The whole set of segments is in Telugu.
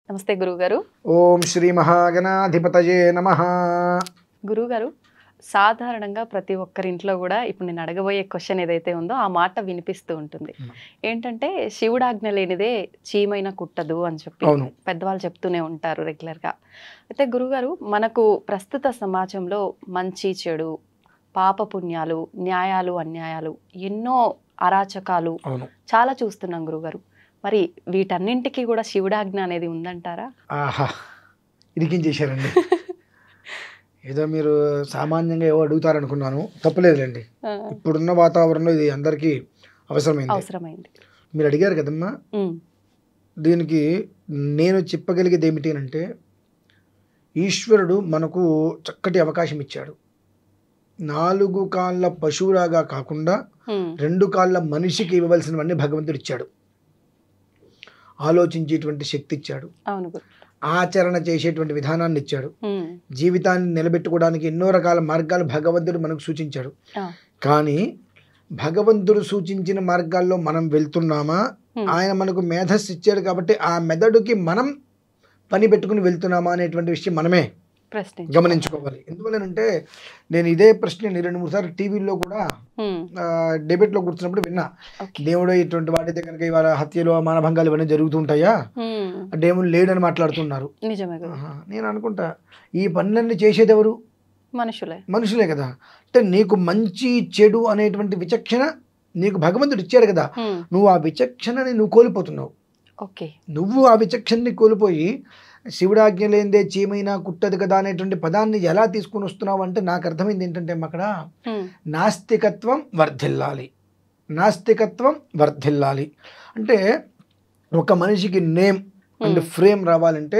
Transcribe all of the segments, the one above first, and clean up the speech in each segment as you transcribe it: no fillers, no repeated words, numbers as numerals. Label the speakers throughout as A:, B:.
A: నమస్తే గురుగారు.
B: ఓం శ్రీ మహాగణాధిపతయే నమః.
A: గురుగారు, సాధారణంగా ప్రతి ఒక్కరింట్లో కూడా ఇప్పుడు నేను అడగబోయే క్వశ్చన్ ఏదైతే ఉందో ఆ మాట వినిపిస్తూ ఉంటుంది. ఏంటంటే శివుడాజ్ఞ లేనిదే చీమైన కుట్టదు అని చెప్పి పెద్దవాళ్ళు చెప్తూనే ఉంటారు రెగ్యులర్గా. అయితే గురుగారు, మనకు ప్రస్తుత సమాజంలో మంచి చెడు, పాపపుణ్యాలు, న్యాయాలు అన్యాయాలు, ఎన్నో అరాచకాలు చాలా చూస్తున్నాం గురుగారు. మరి వీటన్నింటికి కూడా శివుడాజ్ఞ అనేది ఉందంటారా?
B: ఆహా, ఇరికించేశారండి. ఏదో మీరు సామాన్యంగా ఏవో అడుగుతారనుకున్నాను. తప్పలేదులేండి. ఇప్పుడున్న వాతావరణంలో ఇది అందరికీ అవసరమైంది. మీరు అడిగారు కదమ్మా, దీనికి నేను చెప్పగలిగేది ఏమిటి అంటే, ఈశ్వరుడు మనకు చక్కటి అవకాశం ఇచ్చాడు. 4 కాళ్ళ పశువులాగా కాకుండా 2 కాళ్ళ మనిషికి ఇవ్వవలసినవన్నీ భగవంతుడు ఇచ్చాడు. ఆలోచించేటువంటి శక్తి ఇచ్చాడు, ఆచరణ చేసేటువంటి విధానాన్ని ఇచ్చాడు, జీవితాన్ని నిలబెట్టుకోవడానికి ఎన్నో రకాల మార్గాలు భగవంతుడు మనకు సూచించాడు. కానీ భగవంతుడు సూచించిన మార్గాల్లో మనం వెళ్తున్నామా? ఆయన మనకు మేధస్సు ఇచ్చాడు కాబట్టి ఆ మెదడుకి మనం పని పెట్టుకుని వెళ్తున్నామా అనేటువంటి విషయం మనమే గమనించుకోవాలి. ఎందువల్లనంటే నేను ఇదే ప్రశ్న 2-3 సార్లు టీవీలో కూడా డిబేట్లో కూర్చున్నప్పుడు విన్నా. దేవుడు ఇటువంటి వాడైతే కనుక ఇవాళ హత్యలు, మానభంగాలు ఇవన్నీ జరుగుతుంటాయా? దేవుడు లేడని మాట్లాడుతున్నారు. నేను అనుకుంటా, ఈ పనులన్నీ చేసేది ఎవరు? మనుషులే కదా. అంటే నీకు మంచి చెడు అనేటువంటి విచక్షణ నీకు భగవంతుడు ఇచ్చాడు కదా. నువ్వు ఆ విచక్షణని నువ్వు కోల్పోతున్నావు. నువ్వు ఆ విచక్షణని కోల్పోయి శివుడాజ్ఞ లేనిదే చీమైనా కుట్టదు కదా అనేటువంటి పదాన్ని ఎలా తీసుకుని వస్తున్నావు అంటే, నాకు అర్థమైంది ఏంటంటే అక్కడ నాస్తికత్వం వర్ధిల్లాలి అంటే ఒక మనిషికి నేమ్ అండ్ ఫ్రేమ్ రావాలంటే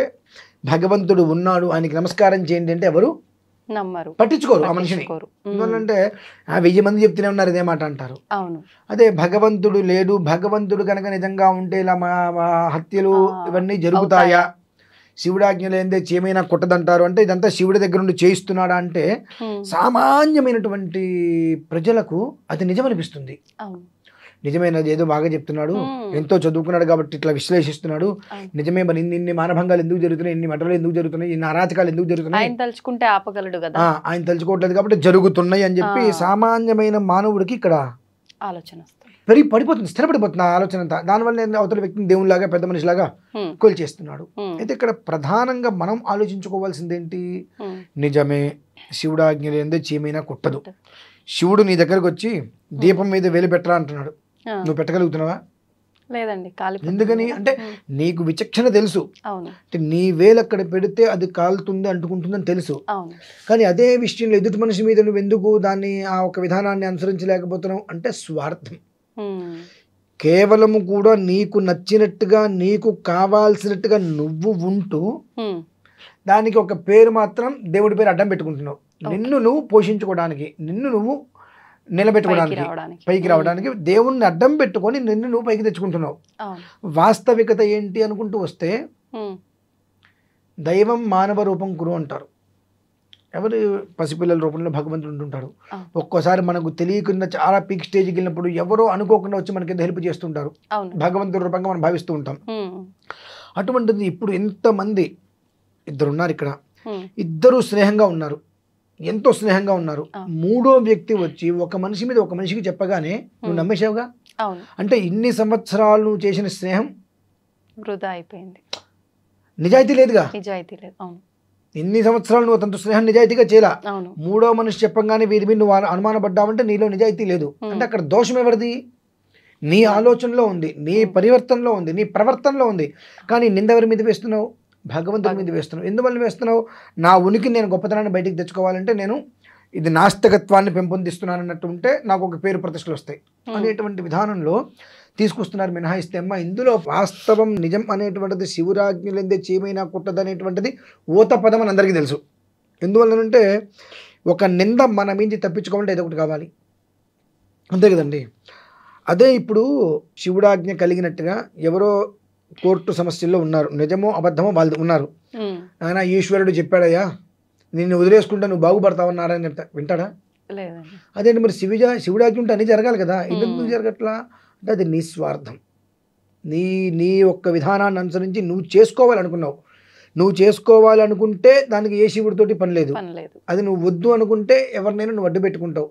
B: భగవంతుడు ఉన్నాడు, ఆయనకి నమస్కారం చేయండి అంటే ఎవరు
A: నమ్మరు,
B: పట్టించుకోరు ఆ మనిషిని. ఎందుకంటే 1000 మంది చెప్తూనే ఉన్నారు ఇదే మాట అంటారు. అదే భగవంతుడు లేడు, భగవంతుడు కనుక నిజంగా ఉంటే ఇలా హత్యలు ఇవన్నీ జరుగుతాయా, శివుడాజ్ఞ లేనిదే చీమైనా కుట్టదంటారు అంటే ఇదంతా శివుడి దగ్గర నుండి చేయిస్తున్నాడా అంటే సామాన్యమైనటువంటి ప్రజలకు అది నిజమనిపిస్తుంది. నిజమేనది, ఏదో బాగా చెప్తున్నాడు, ఎంతో చదువుకున్నాడు కాబట్టి ఇట్లా విశ్లేషిస్తున్నాడు, నిజమే. మరి ఇన్ని మానభంగాలు ఎందుకు జరుగుతున్నాయి, ఇన్ని మటలు ఎందుకు జరుగుతున్నాయి, ఇన్ని అరాచకాలు ఎందుకు జరుగుతున్నాయి,
A: ఆయన తలుచుకుంటే ఆపగలడు కదా,
B: ఆయన తలుచుకోవట్లేదు కాబట్టి జరుగుతున్నాయి అని చెప్పి సామాన్యమైన మానవుడికి ఇక్కడ
A: ఆలోచన
B: పడిపోతుంది, స్థిరపడిపోతుంది ఆ ఆలోచన అంతా. దానివల్ల అవతల వ్యక్తిని దేవునిలాగా పెద్ద మనిషిలాగా కొలిచేస్తున్నాడు. అయితే ఇక్కడ ప్రధానంగా మనం ఆలోచించుకోవాల్సింది ఏంటి? నిజమే, శివుడాజ్ఞ లేనిదే చీమైనా కుట్టదు. శివుడు నీ దగ్గరకు వచ్చి దీపం మీద వేలు పెట్టరా అంటున్నాడు, నువ్వు పెట్టగలుగుతున్నావా?
A: లేదండి.
B: ఎందుకని అంటే నీకు విచక్షణ తెలుసు, అంటే నీ వేలు అక్కడ పెడితే అది కాలుతుంది, అంటుకుంటుందని తెలుసు. కానీ అదే విషయంలో ఎదుటి మనిషి మీద నువ్వు ఎందుకు దాన్ని ఆ ఒక విధానాన్ని అనుసరించలేకపోతున్నావు అంటే స్వార్థం. కేవలము కూడా నీకు నచ్చినట్టుగా నీకు కావాల్సినట్టుగా నువ్వు ఉంటూ దానికి ఒక పేరు మాత్రం దేవుడి పేరు అడ్డం పెట్టుకుంటున్నావు. నిన్ను నువ్వు పోషించుకోవడానికి, నిన్ను నువ్వు నిలబెట్టుకోవడానికి, పైకి రావడానికి దేవుణ్ణి అడ్డం పెట్టుకొని నిన్ను నువ్వు పైకి తెచ్చుకుంటున్నావు. వాస్తవికత ఏంటి అనుకుంటూ వస్తే దైవం మానవ రూపం కురు అంటారు. ఎవరు? పసిపిల్లల రూపంలో భగవంతుడు ఉంటుంటాడు. ఒక్కోసారి మనకు తెలియకుండా చాలా పీక్ స్టేజ్కి వెళ్ళినప్పుడు ఎవరో అనుకోకుండా వచ్చి మనకి హెల్ప్ చేస్తుంటారు, భగవంతుడి రూపంగా మనం భావిస్తూ ఉంటాం. అటువంటిది ఇప్పుడు ఎంతమంది, 2 ఉన్నారు ఇక్కడ, 2 స్నేహంగా ఉన్నారు, ఎంతో స్నేహంగా ఉన్నారు. 3వ వ్యక్తి వచ్చి ఒక మనిషి మీద ఒక మనిషికి చెప్పగానే నువ్వు నమ్మేసావుగా. అంటే ఇన్ని సంవత్సరాలు నువ్వు చేసిన స్నేహం
A: వృధా అయిపోయింది,
B: నిజాయితీ లేదుగా. ఇన్ని సంవత్సరాలు నువ్వు అతనితో స్నేహం నిజాయితీగా చేయలా. 3వ మనిషి చెప్పగానే వీరి మీద నువ్వు అనుమానపడ్డావంటే నీలో నిజాయితీ లేదు. అంటే అక్కడ దోషం ఎవరిది? నీ ఆలోచనలో ఉంది, నీ పరివర్తనలో ఉంది, నీ ప్రవర్తనలో ఉంది. కానీ నిందెవరి మీద వేస్తున్నావు? భగవంతుడి మీద వేస్తున్నావు. ఎందువల్ల వేస్తున్నావు? నా ఉనికి నేను గొప్పతనాన్ని బయటికి తెచ్చుకోవాలంటే నేను ఇది నాస్తికత్వాన్ని పెంపొందిస్తున్నాను అన్నట్టు ఉంటే నాకు ఒక పేరు ప్రతిష్టలు వస్తాయి అనేటువంటి విధానంలో తీసుకొస్తున్నారు మినహాయిస్తే అమ్మ ఇందులో వాస్తవం నిజం అనేటువంటిది శివురాజ్ఞ లేనిదే చీమైనా కుట్టదనేటువంటిది ఊత పదం అని అందరికీ తెలుసు. ఎందువల్లనంటే ఒక నింద మన మీద తప్పించుకోవాలంటే ఏదో ఒకటి కావాలి, అంతే కదండి. అదే ఇప్పుడు శివుడాజ్ఞ కలిగినట్టుగా ఎవరో కోర్టు సమస్యల్లో ఉన్నారు, నిజమో అబద్ధమో వాళ్ళు ఉన్నారు. ఆయన ఈశ్వరుడు చెప్పాడయ్యా నిన్ను వదిలేసుకుంటా నువ్వు బాగుపడతావన్నారని చెప్తా, వింటాడా? అదేంటి మరి శివుడాజ్ఞ ఉంటే అన్నీ జరగాలి కదా, ఎందుకు జరగట్లా అంటే అది నిస్వార్థం. నీ నీ యొక్క విధానాన్ని అనుసరించి నువ్వు చేసుకోవాలనుకున్నావు. నువ్వు చేసుకోవాలనుకుంటే దానికి ఏ శివుడితోటి పని లేదు. అది నువ్వు వద్దు అనుకుంటే ఎవరినైనా నువ్వు అడ్డు పెట్టుకుంటావు.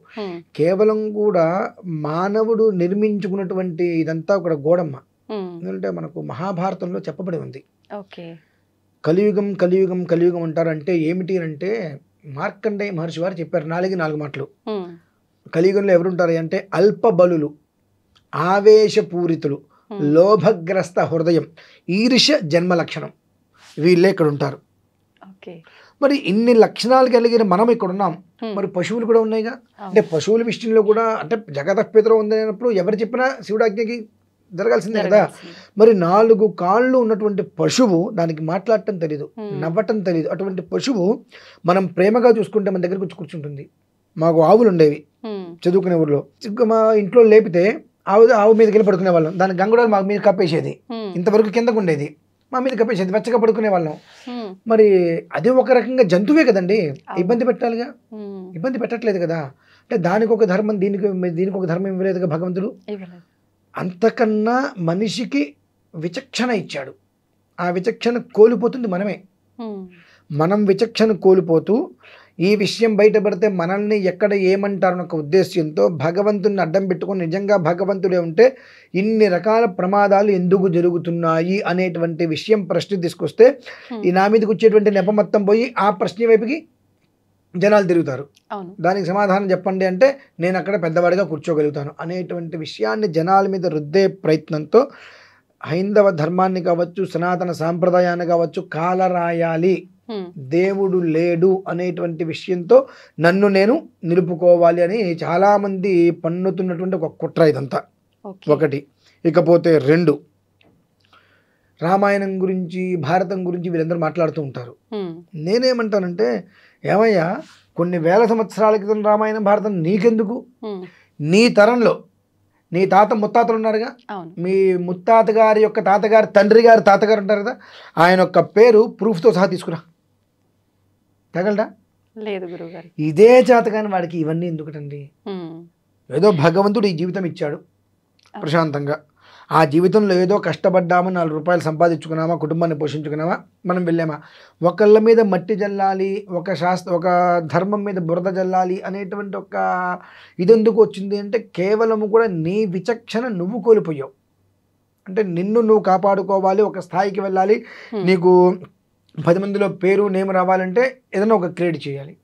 B: కేవలం కూడా మానవుడు నిర్మించుకున్నటువంటి ఇదంతా ఒక గోడమ్మ. ఎందుకంటే మనకు మహాభారతంలో చెప్పబడి ఉంది. కలియుగం కలియుగం కలియుగం అంటారు. అంటే ఏమిటి అంటే మార్కండేయ మహర్షి వారు చెప్పారు 4 మాటలు. కలియుగంలో ఎవరుంటారు అంటే అల్ప బలులు, ఆవేశపూరితులు, లోభగ్రస్త హృదయం, ఈర్ష్య జన్మ లక్షణం, వీళ్ళే ఇక్కడ ఉంటారు. మరి ఇన్ని లక్షణాలు కలిగిన మనం ఇక్కడ ఉన్నాం. మరి పశువులు కూడా ఉన్నాయిగా. అంటే పశువుల విషయంలో కూడా అంటే జగతపితరం ఉందన్నప్పుడు ఎవరు చెప్పినా శివుడాజ్ఞకి జరగాల్సిందే కదా. మరి 4 కాళ్ళు ఉన్నటువంటి పశువు దానికి మాట్లాడటం తెలీదు, నవ్వటం తెలీదు. అటువంటి పశువు మనం ప్రేమగా చూసుకుంటే మన దగ్గరకు వచ్చి కూర్చుంటుంది. మాకు ఆవులు ఉండేవి చదువుకునే ఊర్లో. మా ఇంట్లో లేపితే ఆవు మీదకి వెళ్ళి పడుకునే వాళ్ళం. దాని గంగుడాలు మాకు మీద కప్పేసేది, ఇంతవరకు కిందకు ఉండేది, మా మీద కప్పేసేది, వెచ్చగా పడుకునే వాళ్ళం. మరి అది ఒక రకంగా జంతువే కదండి, ఇబ్బంది పెట్టాలిగా. ఇబ్బంది పెట్టట్లేదు కదా. అంటే దానికి ఒక ధర్మం, దీనికి ఒక ధర్మం ఇవ్వలేదుగా భగవంతుడు. అంతకన్నా మనిషికి విచక్షణ ఇచ్చాడు. ఆ విచక్షణ కోల్పోతుంది మనమే. మనం విచక్షణ కోల్పోతూ ఈ విషయం బయటపడితే మనల్ని ఎక్కడ ఏమంటారన్న ఒక ఉద్దేశ్యంతో భగవంతుని అడ్డం పెట్టుకొని నిజంగా భగవంతుడే ఉంటే ఇన్ని రకాల ప్రమాదాలు ఎందుకు జరుగుతున్నాయి అనేటువంటి విషయం ప్రశ్న తీసుకొస్తే ఈ నా మీదకి వచ్చేటువంటి నెప మొత్తం పోయి ఆ ప్రశ్న వైపుకి జనాలు తిరుగుతారు. దానికి సమాధానం చెప్పండి అంటే నేను అక్కడ పెద్దవాడిగా కూర్చోగలుగుతాను అనేటువంటి విషయాన్ని జనాల మీద రుద్దే ప్రయత్నంతో హైందవ ధర్మాన్ని కావచ్చు, సనాతన సాంప్రదాయాన్ని కావచ్చు కాలరాయాలి, దేవుడు లేడు అనేటువంటి విషయంతో నన్ను నేను నిలుపుకోవాలి అని చాలామంది పన్నుతున్నటువంటి ఒక కుట్ర ఇదంతా. ఒకటి. ఇకపోతే 2, రామాయణం గురించి భారతం గురించి వీళ్ళందరూ మాట్లాడుతూ ఉంటారు. నేనేమంటానంటే ఏమయ్యా, కొన్ని వేల సంవత్సరాల క్రితం రామాయణం భారతం నీకెందుకు? నీ తరంలో నీ తాత ముత్తాతలు ఉన్నారుగా, మీ ముత్తాత గారి యొక్క తాతగారి తండ్రి గారి తాతగారు ఉంటారు కదా, ఆయన యొక్క పేరు ప్రూఫ్తో సహా తీసుకురా. తగలడా?
A: లేదు గురువుగారు.
B: ఇదే చేతగాని వాడికి ఇవన్నీ ఎందుకటండి? ఏదో భగవంతుడు ఈ జీవితం ఇచ్చాడు ప్రశాంతంగా, ఆ జీవితంలో ఏదో కష్టపడ్డామా, 4 రూపాయలు సంపాదించుకున్నామా, కుటుంబాన్ని పోషించుకున్నామా, మనం వెళ్ళామా. ఒకళ్ళ మీద మట్టి జల్లాలి, ఒక ధర్మం మీద బురద జల్లాలి అనేటువంటి ఒక ఇదెందుకు వచ్చింది అంటే కేవలము కూడా నీ విచక్షణ నువ్వు కోల్పోయావు. అంటే నిన్ను నువ్వు కాపాడుకోవాలి, ఒక స్థాయికి వెళ్ళాలి, నీకు 10 మందిలో పేరు నేమ్ రావాలంటే ఏదైనా ఒక క్రియేట్ చేయాలి.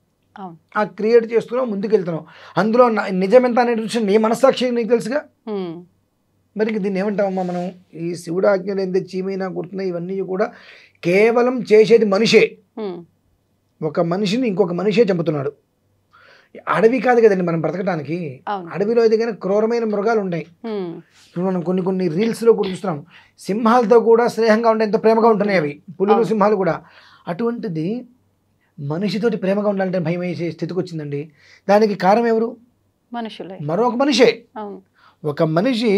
B: ఆ క్రియేట్ చేస్తున్నావు, ముందుకు వెళ్తున్నావు. అందులో నిజం ఎంత అనే విషయం నీ మనస్సాక్షి నీకు తెలుసుగా. మరి దీన్ని ఏమంటామమ్మా మనం? ఈ శివుడు ఆజ్ఞలు ఎంత చీమైనా గుర్తున్నాయి, ఇవన్నీ కూడా కేవలం చేసేది మనిషే. ఒక మనిషిని ఇంకొక మనిషే చంపుతున్నాడు. అడవి కాదు కదండి మనం బ్రతకడానికి. అడవిలో అయితే కానీ క్రూరమైన మృగాలు ఉన్నాయి. ఇప్పుడు మనం కొన్ని రీల్స్లో కూడా చూస్తున్నాం, సింహాలతో కూడా స్నేహంగా ఉంటే ఎంతో ప్రేమగా ఉంటున్నాయి అవి, పులులు సింహాలు కూడా. అటువంటిది మనిషితోటి ప్రేమగా ఉండాలంటే భయం వేసే స్థితికి వచ్చిందండి. దానికి కారణం ఎవరు?
A: మనుషులే.
B: మరొక మనిషే. ఒక మనిషి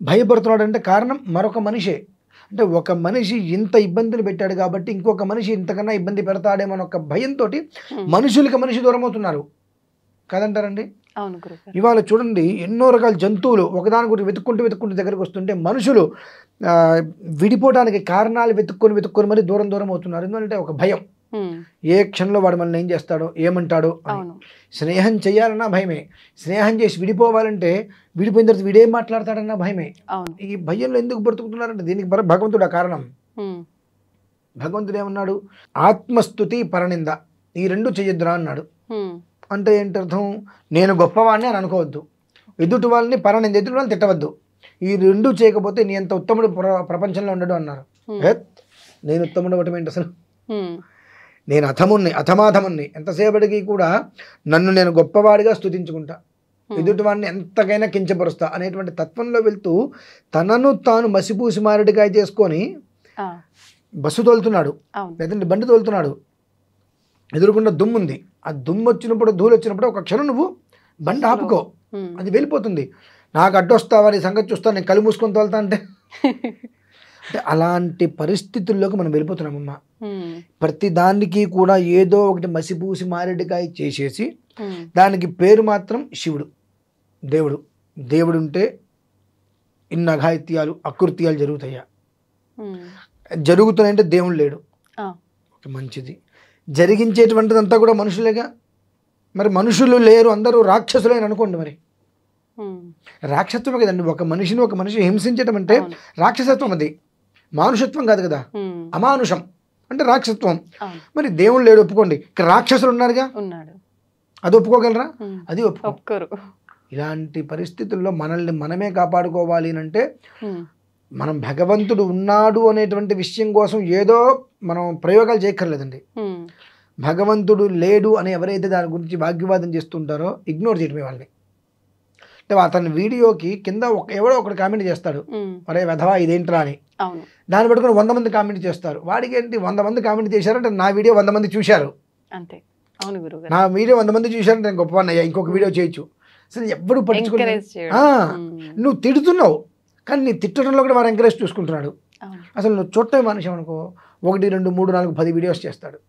B: భయపడుతున్నాడంటే కారణం మరొక మనిషే. అంటే ఒక మనిషి ఇంత ఇబ్బందులు పెట్టాడు కాబట్టి ఇంకొక మనిషి ఇంతకన్నా ఇబ్బంది పెడతాడేమో అని ఒక భయంతో మనుషులకి మనిషి దూరం అవుతున్నారు కదంటారండి. ఇవాళ చూడండి, ఎన్నో రకాల జంతువులు ఒకదాని గురించి వెతుక్కుంటూ దగ్గరికి వస్తుంటే మనుషులు విడిపోవడానికి కారణాలు వెతుక్కొని మరి దూరం అవుతున్నారు. ఎందుకంటే ఒక భయం, ఏ క్షణంలో వాడు మనల్ని ఏం చేస్తాడో, ఏమంటాడో. స్నేహం చేయాలన్నా భయమే, స్నేహం చేసి విడిపోవాలంటే విడిపోయిన తర్వాత వీడేం మాట్లాడతాడన్నా భయమే. ఈ భయంలో ఎందుకు బ్రతుకుతున్నారంటే దీనికి భగవంతుడు ఆ కారణం. భగవంతుడు ఏమన్నాడు? ఆత్మస్తుతి పరనింద ఈ 2 చెయ్యొద్దురా అన్నాడు. అంటే ఏంటి అర్థం? నేను గొప్పవాడిని అని అనుకోవద్దు, ఎదుటి వాళ్ళని పరనింద, ఎదుటి వాళ్ళని తిట్టవద్దు. ఈ 2 చేయకపోతే నీ అంత ఉత్తముడు ప్రపంచంలో ఉండడు అన్నారు. నేను ఉత్తముడు అవ్వటం ఏంటి అసలు? నేను అధమాధముణ్ణి. ఎంతసేపటికి కూడా నన్ను నేను గొప్పవాడిగా స్తుతించుకుంటా, ఎదుటివాడిని ఎంతకైనా కించపరుస్తా అనేటువంటి తత్వంలో వెళ్తూ తనను తాను మసిపూసి మారేడుకాయ చేసుకొని బస్సు తోలుతున్నాడు, లేదంటే బండి తోలుతున్నాడు. ఎదురుకుండా దుమ్ము ఉంది, ఆ దుమ్ము వచ్చినప్పుడు, ధూళి వచ్చినప్పుడు ఒక క్షణం నువ్వు బండి ఆపుకో, అది వెళ్ళిపోతుంది. నాకు అడ్డొస్తావా, నీ సంగతి చూస్తా, నేను కళ్ళు మూసుకొని తోలుతా అంటే అలాంటి పరిస్థితుల్లోకి మనం వెళ్ళిపోతున్నామమ్మా. ప్రతి దానికి కూడా ఏదో ఒకటి మసిపూసి మారేడుకాయ చేసేసి దానికి పేరు మాత్రం శివుడు, దేవుడు ఉంటే ఇన్ని అఘాయిత్యాలు అకృత్యాలు జరుగుతాయా?
A: ఉమ్.
B: జరుగుతున్నాయంటే దేవుడు లేడు.
A: ఆ.
B: మంచిది. జరిగించేటువంటిదంతా కూడా మనుషులేగా. మరి మనుషులు లేరు, అందరూ రాక్షసులే అని అనుకోండి. మరి
A: ఉమ్.
B: రాక్షసత్వమే కదండి. ఒక మనిషి హింసించడం అంటే
A: అవును.
B: రాక్షసత్వం. అది మానుషత్వం కాదు కదా.
A: ఉమ్.
B: అమానుషం అంటే రాక్షసత్వం.
A: అవును.
B: మరి దేవుడు లేడు ఒప్పుకోండి, ఇక్కడ రాక్షసులు ఉన్నారుగా,
A: ఉన్నాడు.
B: అది ఒప్పుకోగలరా?
A: ఉమ్.
B: అది
A: ఒప్పుకోరు.
B: ఇలాంటి పరిస్థితుల్లో మనల్ని మనమే కాపాడుకోవాలి అంటే
A: ఉమ్.
B: మనం భగవంతుడు ఉన్నాడు అనేటువంటి విషయం కోసం ఏదో మనం ప్రయోగాలు చేయక్కర్లేదండి.
A: ఉమ్.
B: భగవంతుడు లేడు అని ఎవరైతే దాని గురించి వాగ్వివాదం చేస్తుంటారో ఇగ్నోర్ చేయడమే వాళ్ళని. అంటే అతని వీడియోకి కింద ఎవడో ఒకడు కామెంట్ చేస్తాడు,
A: ఉమ్.
B: అరే వెధవా ఇదేంట్రా అని.
A: అవును.
B: దాన్ని పట్టుకుని 100 మంది కామెంట్ చేస్తారు. వాడికి ఏంటి, 100 మంది కామెంట్ చేశారంటే నా వీడియో 100 మంది చూశారు,
A: అంతే. అవును గురుగారు.
B: నా వీడియో 100 మంది చూశారంటే నేను గొప్పవాడినయ్యా, ఇంకొక వీడియో చేయొచ్చు. అసలు ఎవ్వడు పట్టించుకుని
A: ఎంకరేజ్ చేయడం.
B: నువ్వు తిడుతున్నావు కానీ నీ తిట్టడంలో కూడా వాడు ఎంకరేజ్ చూసుకుంటున్నాడు.
A: అవును.
B: అసలు నువ్వు చుట్టం మనిషి అనుకో, 1 2 3 4 10 వీడియోస్ చేస్తాడు,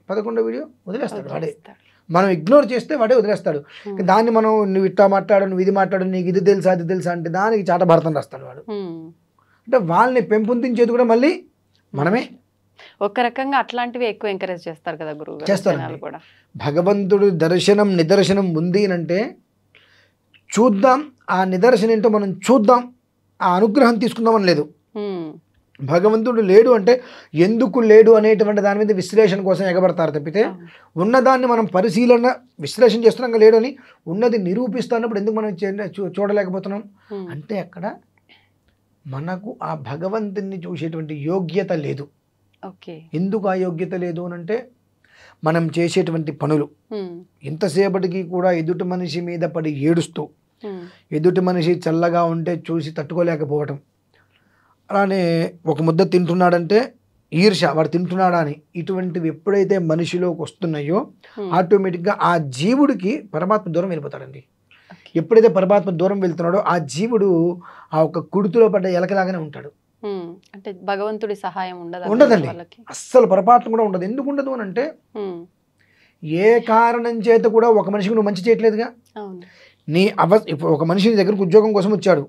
B: 11వ వీడియో వదిలేస్తాడు వాడే. మనం ఇగ్నోర్ చేస్తే వాడే వదిలేస్తాడు. దాన్ని మనం నువ్వు ఇట్టా మాట్లాడు, నువ్వు ఇది మాట్లాడు, నీకు ఇది తెలుసా అది తెలుసా అంటే దానికి చాటభారతం రాస్తాడు వాడు. అంటే వాళ్ళని పెంపొందించేది కూడా మళ్ళీ మనమే.
A: ఒక రకంగా అట్లాంటివి ఎక్కువ ఎంకరేజ్ చేస్తారు కదా గురువు గారు.
B: చేస్తారండి.
A: కూడా
B: భగవంతుడు దర్శనం నిదర్శనం ఉంది అంటే చూద్దాం, ఆ నిదర్శనం ఏంటో మనం చూద్దాం, ఆ అనుగ్రహం తీసుకుందామని లేదు. భగవంతుడు లేడు అంటే ఎందుకు లేడు అనేటువంటి దాని మీద విశ్లేషణ కోసం ఎగబడతారు తప్పితే ఉన్నదాన్ని మనం పరిశీలన విశ్లేషణ చేస్తున్నాం లేడు అని, ఉన్నది నిరూపిస్తున్నప్పుడు ఎందుకు మనం చూడలేకపోతున్నాం అంటే అక్కడ మనకు ఆ భగవంతుని చూసేటువంటి యోగ్యత లేదు. ఎందుకు ఆ యోగ్యత లేదు అని అంటే మనం చేసేటువంటి పనులు ఇంతసేపటికి కూడా ఎదుటి మనిషి మీద పడి ఏడుస్తూ, ఎదుటి మనిషి చల్లగా ఉంటే చూసి తట్టుకోలేకపోవటం, అలానే ఒక ముద్ద తింటున్నాడంటే ఈర్ష, వాడు తింటున్నాడా అని, ఇటువంటివి ఎప్పుడైతే మనిషిలోకి వస్తున్నాయో ఆటోమేటిక్గా ఆ జీవుడికి పరమాత్మ దూరం వెళ్ళిపోతాడండి. ఎప్పుడైతే పరమాత్మ దూరం వెళ్తున్నాడో ఆ జీవుడు ఆ ఒక కుడితిలో పడ్డ ఎలకలాగానే ఉంటాడు.
A: అంటే భగవంతుడి సహాయం
B: ఉండదండి, అస్సలు పొరపాటు కూడా ఉండదు. ఎందుకు ఉండదు అని అంటే ఏ కారణం చేత కూడా ఒక మనిషికి నువ్వు మంచి చేయట్లేదుగా. నీ ఇప్పుడు ఒక మనిషి నీ దగ్గరకు ఉద్యోగం కోసం వచ్చాడు,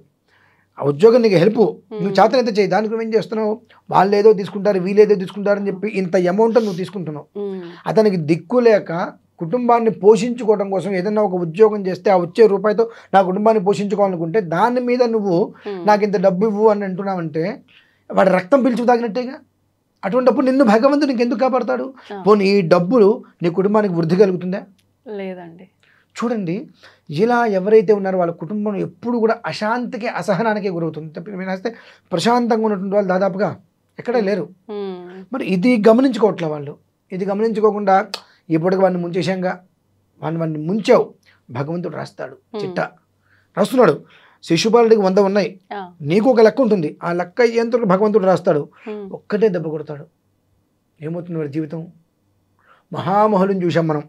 B: ఆ ఉద్యోగం నీకు హెల్ప్, నువ్వు చేతన ఎంత చేయి, దానికి నువ్వేం చేస్తున్నావు, వాళ్ళు ఏదో తీసుకుంటారు వీళ్ళేదో తీసుకుంటారని చెప్పి ఇంత అమౌంట్ నువ్వు తీసుకుంటున్నావు. అతనికి దిక్కు లేక కుటుంబాన్ని పోషించుకోవడం కోసం ఏదైనా ఒక ఉద్యోగం చేస్తే ఆ వచ్చే రూపాయితో నా కుటుంబాన్ని పోషించుకోవాలనుకుంటే దాని మీద నువ్వు నాకు ఇంత డబ్బు ఇవ్వు అని అంటున్నావంటే వాడి రక్తం పీల్చు తాగినట్టేగా. అటువంటిప్పుడు నిన్ను భగవంతుడు నీకు ఎందుకు కాపాడతాడు? పోనీ ఈ డబ్బులు నీ కుటుంబానికి వృద్ధి కలుగుతుందా?
A: లేదండి.
B: చూడండి, ఇలా ఎవరైతే ఉన్నారో వాళ్ళ కుటుంబం ఎప్పుడు కూడా అశాంతికి అసహనానికే గురవుతుంది తప్పితే ప్రశాంతంగా ఉన్నటువంటి వాళ్ళు దాదాపుగా ఎక్కడే లేరు. మరి ఇది గమనించుకోవట్లే వాళ్ళు. ఇది గమనించుకోకుండా ఇప్పటికి వాడిని ముంచేశాంగా, వాడిని ముంచావు, భగవంతుడు రాస్తాడు చిట్ట రాస్తున్నాడు. శిశుపాలుడికి 100 ఉన్నాయి, నీకు ఒక లెక్క ఉంటుంది, ఆ లెక్క అయ్యేంత భగవంతుడు రాస్తాడు, ఒక్కటే దెబ్బ కొడతాడు. ఏమవుతుంది వాడి జీవితం? మహామహులను చూసాం మనం,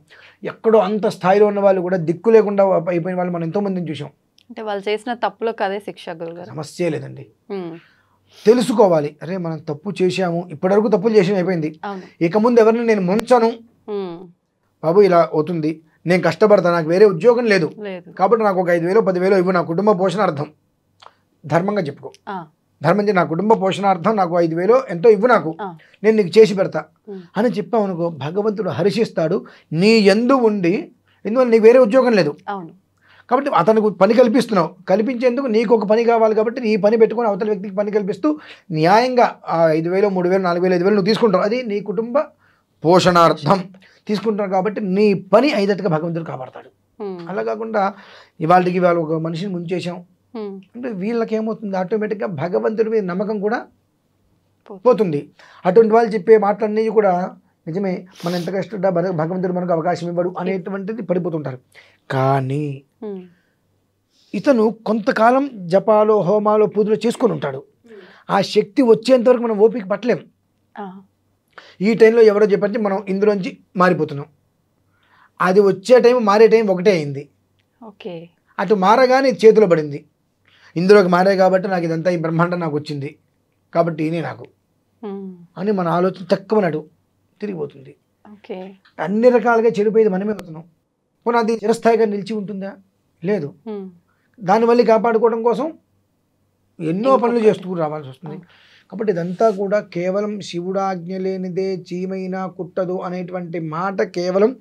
B: ఎక్కడో అంత స్థాయిలో ఉన్న వాళ్ళు కూడా దిక్కు లేకుండా అయిపోయిన వాళ్ళు మనం ఎంతోమందిని చూసాం.
A: అంటే వాళ్ళు చేసిన తప్పులకు అదే శిక్ష గురుగారు.
B: సమస్య లేదండి, తెలుసుకోవాలి. అరే మనం తప్పు చేశాము, ఇప్పటివరకు తప్పులు చేసి అయిపోయింది, ఇక ముందు ఎవరిని నేను ముంచను బాబు, ఇలా అవుతుంది, నేను కష్టపడతాను, నాకు వేరే ఉద్యోగం లేదు కాబట్టి నాకు ఒక 5,000 10,000 ఇవ్వు, నా కుటుంబ పోషణార్థం, ధర్మంగా చెప్పుకో, ధర్మం నా కుటుంబ పోషణార్థం నాకు 5,000 ఎంతో ఇవ్వు, నాకు నేను నీకు చేసి పెడతా అని చెప్పావు అనుకో, భగవంతుడు హర్షిస్తాడు. నీ యందు ఉండి, ఎందువల్ల నీకు వేరే ఉద్యోగం లేదు కాబట్టి అతనికి పని కల్పిస్తున్నావు, కల్పించేందుకు నీకు ఒక పని కావాలి కాబట్టి నీ పని పెట్టుకొని అవతల వ్యక్తికి పని కల్పిస్తూ న్యాయంగా 5,000 3,000 4,000 5,000 నువ్వు తీసుకుంటావు, అది నీ కుటుంబ పోషణార్థం తీసుకుంటున్నావు కాబట్టి నీ పని అయినట్టుగా భగవంతుడు కాపాడతాడు. అలా కాకుండా ఇవాళకి వాళ్ళు ఒక మనిషిని ముంచేసాం అంటే వీళ్ళకి ఏమవుతుంది, ఆటోమేటిక్గా భగవంతుడి మీద నమ్మకం కూడా పోతుంది. అటువంటి వాళ్ళు చెప్పే మాటలన్నీ కూడా నిజమే, మనం ఎంత కష్టపడ్డా భగవంతుడు మనకు అవకాశం ఇవ్వడు అనేటువంటిది పడిపోతుంటారు. కానీ ఇతను కొంతకాలం జపాలో హోమాలో పూజలో చేసుకొని ఉంటాడు, ఆ శక్తి వచ్చేంత వరకు మనం ఓపిక పట్టలేం. ఈ టైంలో ఎవరో చెప్పంటే మనం ఇందులోంచి మారిపోతున్నాం, అది వచ్చే టైం మారే టైం ఒకటే అయింది. అటు మారగానే చేతిలో పడింది, ఇందులోకి మారే కాబట్టి నాకు ఇదంతా ఈ బ్రహ్మాండం నాకు వచ్చింది కాబట్టి ఈయనే నాకు అని మన ఆలోచన తక్కువనాడు తిరిగిపోతుంది. అన్ని రకాలుగా చెడిపోయేది మనమే అవుతున్నాం. పోనీ అది చిరస్థాయిగా నిలిచి ఉంటుందా? లేదు. దానివల్ల కాపాడుకోవడం కోసం ఎన్నో పనులు చేస్తూ రావాల్సి వస్తుంది. కాబట్టి ఇదంతా కూడా కేవలం శివుడాజ్ఞ లేనిదే చీమైనా కుట్టదు అనేటువంటి మాట కేవలం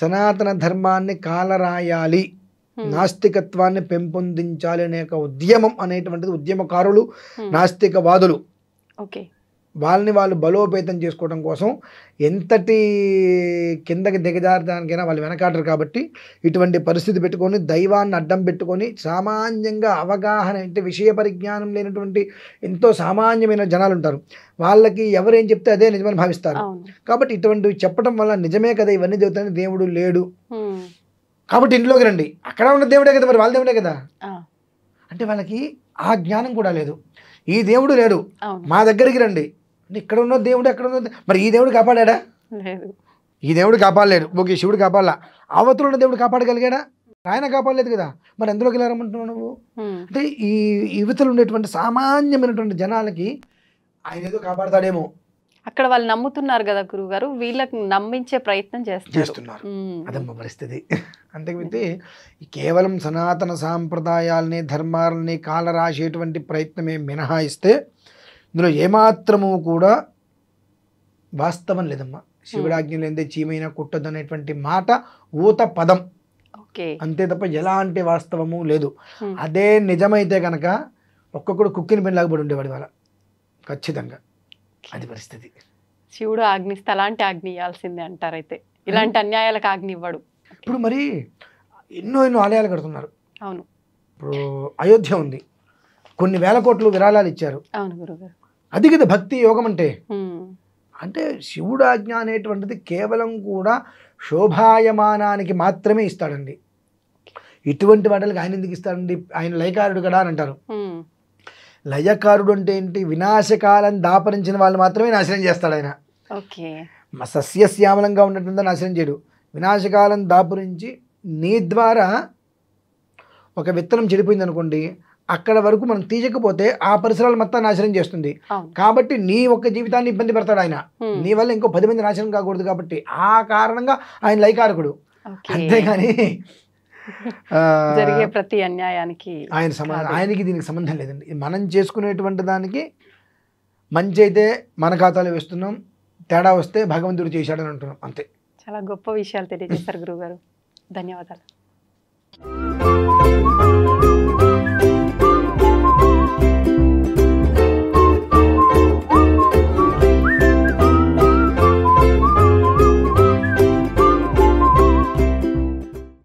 B: సనాతన ధర్మాన్ని కాలరాయాలి, నాస్తికత్వాన్ని పెంపొందించాలి అనే ఒక ఉద్యమం అనేటువంటిది ఉద్యమకారులు, నాస్తికవాదులు వాళ్ళని వాళ్ళు బలోపేతం చేసుకోవడం కోసం ఎంతటి కిందకి దిగజారడానికైనా వాళ్ళు వెనకాడరు. కాబట్టి ఇటువంటి పరిస్థితి పెట్టుకొని దైవాన్ని అడ్డం పెట్టుకొని సామాన్యంగా అవగాహన అంటే విషయ పరిజ్ఞానం లేనటువంటి ఎంతో సామాన్యమైన జనాలు ఉంటారు. వాళ్ళకి ఎవరేం చెప్తే అదే నిజమని భావిస్తారు. కాబట్టి ఇటువంటివి చెప్పడం వల్ల నిజమే కదా ఇవన్నీ చెబుతాను, దేవుడు లేడు కాబట్టి ఇంట్లోకి రండి, అక్కడ ఉన్న దేవుడే కదా, మరి వాళ్ళ దేవుడే కదా అంటే వాళ్ళకి ఆ జ్ఞానం కూడా లేదు. ఈ దేవుడు లేడు, మా దగ్గరికి రండి అంటే ఇక్కడ ఉన్న దేవుడు ఎక్కడ ఉన్న, మరి ఈ దేవుడు కాపాడా? ఈ దేవుడు కాపాడలేడు. ఓకే, శివుడు కాపాడలా, అవతలు ఉన్న దేవుడు కాపాడగలిగాడా? ఆయన కాపాడలేదు కదా, మరి ఎందులోకి వెళ్ళారమంటున్నావు నువ్వు? అంటే ఈ యువతలు ఉండేటువంటి సామాన్యమైనటువంటి జనాలకి ఆయన ఏదో కాపాడతాడేమో
A: అక్కడ వాళ్ళు నమ్ముతున్నారు కదా గురువుగారు, వీళ్ళకి నమ్మించే ప్రయత్నం
B: చేస్తున్నారు. అదమ్మ పరిస్థితి. అంతకుమించి కేవలం సనాతన సాంప్రదాయాల్ని ధర్మాలని కాలరాసేటువంటి ప్రయత్నమే మినహాయిస్తే ఇందులో ఏమాత్రము కూడా వాస్తవం లేదమ్మా. శివుడాజ్ఞ లేదే చీమైనా కుట్టదు అనేటువంటి మాట ఊత పదం అంతే తప్ప ఎలాంటి వాస్తవము లేదు. అదే నిజమైతే కనుక ఒక్కొక్కడు కుక్కిని పెళ్ళి లాగబడి ఉండేవాడు వాళ్ళ, ఖచ్చితంగా అది పరిస్థితి.
A: శివుడు ఆజ్ఞిస్తే అలాంటి ఆజ్ఞ ఇవ్వాల్సిందే అంటారు. అయితే ఇలాంటి అన్యాయాలకు ఆజ్ఞ ఇవ్వడు.
B: ఇప్పుడు మరి ఎన్నో ఆలయాలు కడుతున్నారు.
A: అవును,
B: ఇప్పుడు అయోధ్య ఉంది, కొన్ని వేల కోట్లు విరాళాలు ఇచ్చారు.
A: అవును గురుగారు,
B: అది కదా భక్తి యోగం అంటే. అంటే శివుడు ఆజ్ఞ అనేటువంటిది కేవలం కూడా శోభాయమానానికి మాత్రమే ఇస్తాడండి. ఇటువంటి వాటికి ఆయన ఎందుకు ఇస్తాడండి? ఆయన లయకారుడు కదా అని అంటారు. లయకారుడు అంటే ఏంటి? వినాశకాలను దాపరించిన వాళ్ళు మాత్రమే నాశనం చేస్తాడు ఆయన. సస్యశ్యామలంగా ఉన్నట్టుందా నాశనం చేయడు. వినాశకాలం దాపురించి నీ ద్వారా ఒక విత్తనం చెడిపోయింది అనుకోండి, అక్కడ వరకు మనం తీయకపోతే ఆ పరిసరాలు మొత్తం నాశనం చేస్తుంది. కాబట్టి నీ ఒక్క జీవితాన్ని ఇబ్బంది పెడతాడు ఆయన, నీ వల్ల ఇంకో 10 మంది నాశనం కాకూడదు. కాబట్టి ఆ కారణంగా ఆయన లయకారకుడు. అంతేగాని
A: జరిగే ప్రతి అన్యాయానికి
B: ఆయనకి దీనికి సంబంధం లేదండి. మనం చేసుకునేటువంటి దానికి మంచి అయితే మన ఖాతాలో వేస్తున్నాం, తేడా వస్తే భగవంతుడు చేశాడని అంటున్నాం అంతే.
A: చాలా గొప్ప విషయాలు తెలియజేశారు గురుగారు, ధన్యవాదాలు.